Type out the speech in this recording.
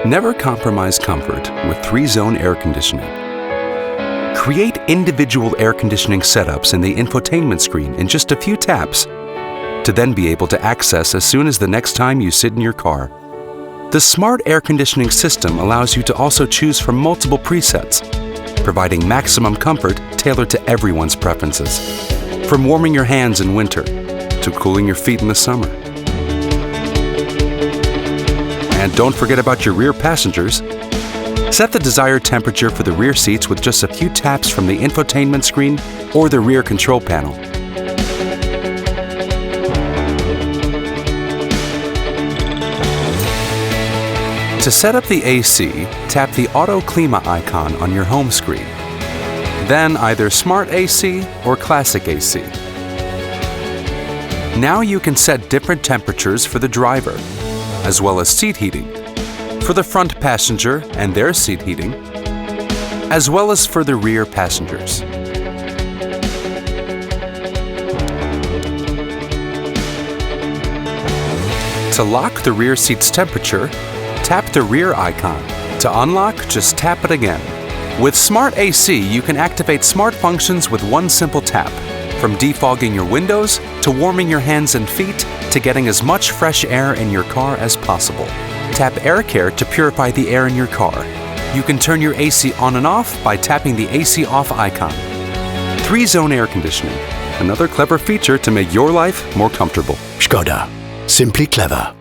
Never compromise comfort with 3-zone air conditioning. Create individual air conditioning setups in the infotainment screen in just a few taps, to then be able to access as soon as the next time you sit in your car. The smart air conditioning system allows you to also choose from multiple presets, providing maximum comfort tailored to everyone's preferences. From warming your hands in winter to cooling your feet in the summer. And don't forget about your rear passengers. Set the desired temperature for the rear seats with just a few taps from the infotainment screen or the rear control panel. To set up the AC, tap the Auto Klima icon on your home screen. Then either Smart AC or Classic AC. Now you can set different temperatures for the driver, as well as seat heating, for the front passenger and their seat heating, as well as for the rear passengers. To lock the rear seat's temperature, tap the rear icon. To unlock, just tap it again. With Smart AC, you can activate smart functions with one simple tap, from defogging your windows to warming your hands and feet to getting as much fresh air in your car as possible. Tap Air Care to purify the air in your car. You can turn your AC on and off by tapping the AC off icon. 3-zone air conditioning, another clever feature to make your life more comfortable. ŠKODA. Simply clever.